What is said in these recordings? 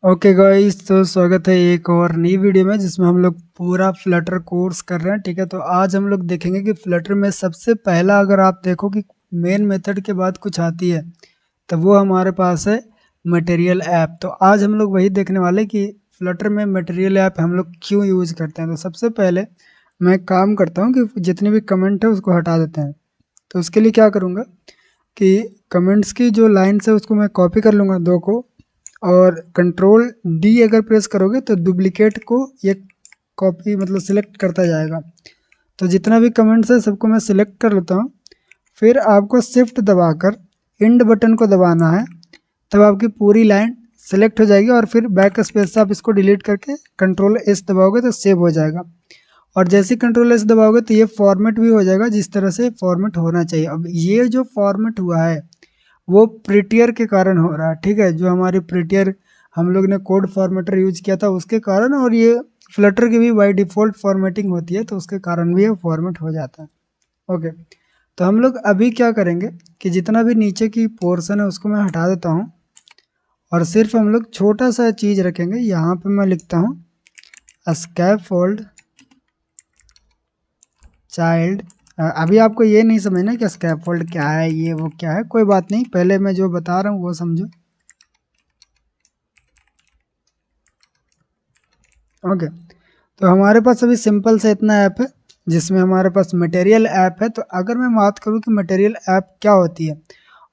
Okay guys, तो स्वागत है एक और नई वीडियो में जिसमें हम लोग पूरा फ्लटर कोर्स कर रहे हैं। ठीक है, तो आज हम लोग देखेंगे कि फ्लटर में सबसे पहला अगर आप देखो कि मेन मेथड के बाद कुछ आती है तो वो हमारे पास है मटेरियल ऐप। तो आज हम लोग वही देखने वाले कि फ्लटर में मटेरियल ऐप हम लोग क्यों यूज़ करते हैं। तो सबसे पहले मैं एक काम करता हूँ कि जितने भी कमेंट है उसको हटा देते हैं। तो उसके लिए क्या करूँगा कि कमेंट्स की जो लाइन्स है उसको मैं कॉपी कर लूँगा दो को, और कंट्रोल डी अगर प्रेस करोगे तो डुप्लीकेट को ये कॉपी मतलब सिलेक्ट करता जाएगा। तो जितना भी कमेंट्स है सबको मैं सिलेक्ट कर लेता हूँ। फिर आपको शिफ्ट दबाकर इंड बटन को दबाना है, तब आपकी पूरी लाइन सेलेक्ट हो जाएगी और फिर बैक स्पेस से आप इसको डिलीट करके कंट्रोल एस दबाओगे तो सेव हो जाएगा। और जैसे ही कंट्रोल एस दबाओगे तो ये फॉर्मेट भी हो जाएगा जिस तरह से फॉर्मेट होना चाहिए। अब ये जो फॉर्मेट हुआ है वो प्रिटियर के कारण हो रहा है। ठीक है, जो हमारी प्रिटियर हम लोग ने कोड फॉर्मेटर यूज किया था उसके कारण, और ये फ्लटर की भी बाय डिफ़ॉल्ट फॉर्मेटिंग होती है तो उसके कारण भी ये फॉर्मेट हो जाता है। ओके, तो हम लोग अभी क्या करेंगे कि जितना भी नीचे की पोर्शन है उसको मैं हटा देता हूँ और सिर्फ हम लोग छोटा सा चीज़ रखेंगे। यहाँ पे मैं लिखता हूँ स्कैफोल्ड चाइल्ड। अभी आपको ये नहीं समझना कि स्कैफोल्ड क्या है, ये वो क्या है, कोई बात नहीं, पहले मैं जो बता रहा हूँ वो समझो। ओके, तो हमारे पास अभी सिंपल से इतना ऐप है जिसमें हमारे पास मटेरियल ऐप है। तो अगर मैं बात करूँ कि मटेरियल ऐप क्या होती है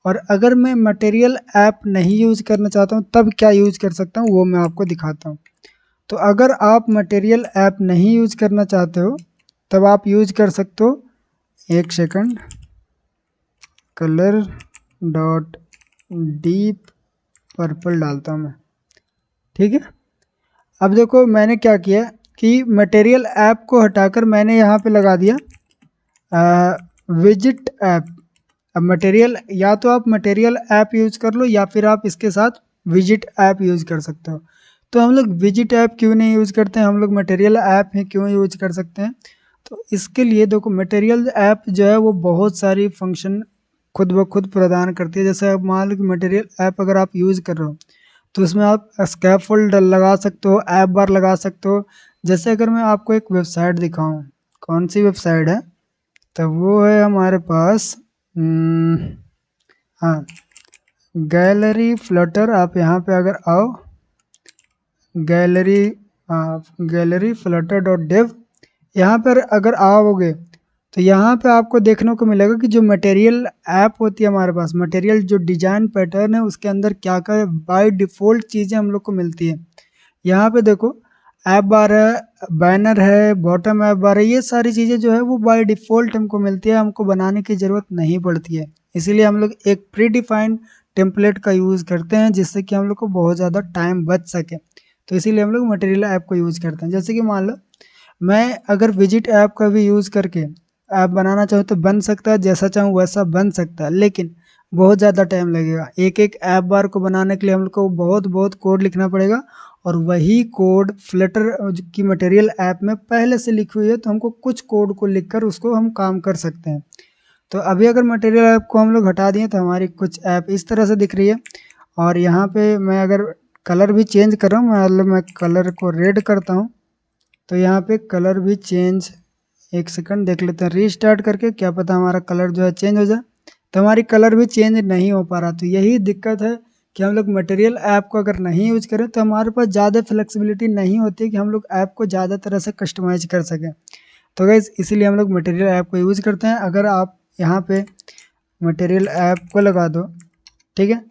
और अगर मैं मटेरियल ऐप नहीं यूज़ करना चाहता हूँ तब क्या यूज़ कर सकता हूँ वो मैं आपको दिखाता हूँ। तो अगर आप मटेरियल ऐप नहीं यूज़ करना चाहते हो तब आप यूज़ कर सकते हो, एक second, colour dot deep purple डालता हूँ मैं। ठीक है, अब देखो मैंने क्या किया कि मटेरियल ऐप को हटाकर मैंने यहाँ पे लगा दिया विजिट ऐप। अब मटेरियल या तो आप मटेरियल ऐप यूज़ कर लो या फिर आप इसके साथ विजिट ऐप यूज़ कर सकते हो। तो हम लोग विजिट ऐप क्यों नहीं यूज़ करते हैं, हम लोग मटेरियल ऐप ही क्यों यूज़ कर सकते हैं। तो इसके लिए देखो मटेरियल ऐप जो है वो बहुत सारी फंक्शन खुद ब खुद प्रदान करती है। जैसे आप मान लो कि मटेरियल ऐप अगर आप यूज़ कर रहे हो तो उसमें आप स्कैफोल्ड लगा सकते हो, ऐप बार लगा सकते हो। जैसे अगर मैं आपको एक वेबसाइट दिखाऊं, कौन सी वेबसाइट है, तो वो है हमारे पास हाँ, गैलरी फ्लटर। आप यहाँ पे अगर आओ, gallery gallery flutter dot dev, यहाँ पर अगर आओगे तो यहाँ पे आपको देखने को मिलेगा कि जो मटेरियल ऐप होती है हमारे पास, मटेरियल जो डिजाइन पैटर्न है उसके अंदर क्या क्या बाय डिफ़ॉल्ट चीज़ें हम लोग को मिलती है। यहाँ पे देखो ऐप बार है, बैनर है, बॉटम ऐप बार है, ये सारी चीज़ें जो है वो बाय डिफ़ॉल्ट हमको मिलती है, हमको बनाने की ज़रूरत नहीं पड़ती है। इसीलिए हम लोग एक प्री डिफाइंड टेम्पलेट का यूज़ करते हैं जिससे कि हम लोग को बहुत ज़्यादा टाइम बच सके। तो इसीलिए हम लोग मटेरियल ऐप को यूज़ करते हैं। जैसे कि मान लो मैं अगर विजिट ऐप का भी यूज़ करके ऐप बनाना चाहूँ तो बन सकता है, जैसा चाहूँ वैसा बन सकता है, लेकिन बहुत ज़्यादा टाइम लगेगा। एक एक ऐप बार को बनाने के लिए हम लोग को बहुत बहुत कोड लिखना पड़ेगा, और वही कोड फ्लटर की मटेरियल ऐप में पहले से लिखी हुई है तो हमको कुछ कोड को लिखकर उसको हम काम कर सकते हैं। तो अभी अगर मटेरियल ऐप को हम लोग हटा दिए तो हमारी कुछ ऐप इस तरह से दिख रही है। और यहाँ पे मैं अगर कलर भी चेंज कर रहा हूँ, मतलब मैं कलर को रेड करता हूँ तो यहाँ पे कलर भी चेंज, एक सेकंड देख लेते हैं रीस्टार्ट करके, क्या पता हमारा कलर जो है चेंज हो जाए। तो हमारी कलर भी चेंज नहीं हो पा रहा। तो यही दिक्कत है कि हम लोग मटेरियल ऐप को अगर नहीं यूज करें तो हमारे पास ज़्यादा फ्लेक्सिबिलिटी नहीं होती कि हम लोग ऐप को ज़्यादा तरह से कस्टमाइज कर सकें। तो गाइस इसीलिए हम लोग मटेरियल ऐप को यूज़ करते हैं। अगर आप यहाँ पे मटेरियल ऐप को लगा दो, ठीक है,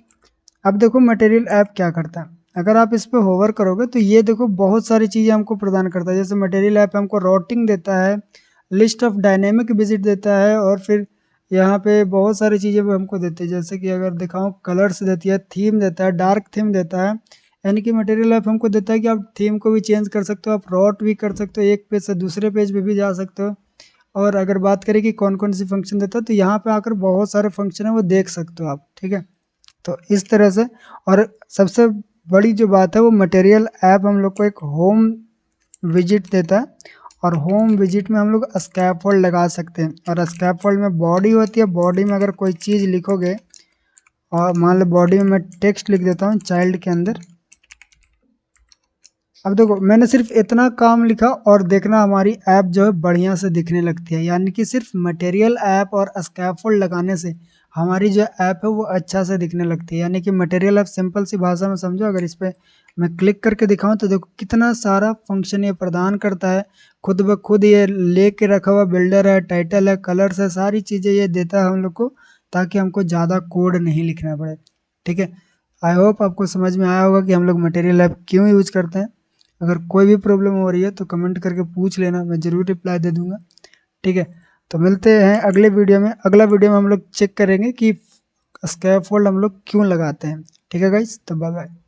अब देखो मटेरियल ऐप क्या करता है। अगर आप इस पर होवर करोगे तो ये देखो बहुत सारी चीज़ें हमको प्रदान करता है। जैसे मटेरियल ऐप हमको राउटिंग देता है, लिस्ट ऑफ डायनेमिक विजिट देता है, और फिर यहाँ पे बहुत सारी चीज़ें भी हमको देती है। जैसे कि अगर दिखाऊँ, कलर्स देती है, थीम देता है, डार्क थीम देता है। यानी कि मटेरियल ऐप हमको देता है कि आप थीम को भी चेंज कर सकते हो, आप राउट भी कर सकते हो, एक पेज से दूसरे पेज पे भी जा सकते हो। और अगर बात करें कि कौन कौन सी फंक्शन देता है तो यहाँ पे आकर बहुत सारे फंक्शन है वो देख सकते हो आप। ठीक है, तो इस तरह से। और सबसे बड़ी जो बात है वो मटेरियल ऐप हम लोग को एक होम विजिट देता है, और होम विजिट में हम लोग स्कैफोल्ड लगा सकते हैं। और स्कैफोल्ड में बॉडी होती है, बॉडी में अगर कोई चीज़ लिखोगे, और मान लो बॉडी में मैं टेक्स्ट लिख देता हूँ चाइल्ड के अंदर, अब देखो मैंने सिर्फ इतना काम लिखा और देखना हमारी ऐप जो है बढ़िया से दिखने लगती है। यानी कि सिर्फ मटेरियल ऐप और स्कैफोल्ड लगाने से हमारी जो ऐप है वो अच्छा से दिखने लगती है। यानी कि मटेरियल ऐप सिंपल सी भाषा में समझो, अगर इस पे मैं क्लिक करके दिखाऊं तो देखो कितना सारा फंक्शन ये प्रदान करता है। खुद ब खुद ये लेके रखा हुआ बिल्डर है, टाइटल है, कलर्स है, सारी चीज़ें ये देता है हम लोग को, ताकि हमको ज़्यादा कोड नहीं लिखना पड़े। ठीक है, आई होप आपको समझ में आया होगा कि हम लोग मटेरियल ऐप क्यों यूज करते हैं। अगर कोई भी प्रॉब्लम हो रही है तो कमेंट करके पूछ लेना, मैं ज़रूर रिप्लाई दे दूंगा। ठीक है, तो मिलते हैं अगले वीडियो में। अगला वीडियो में हम लोग चेक करेंगे कि स्कैफोल्ड हम लोग क्यों लगाते हैं। ठीक है गाइस, तो बाय बाय।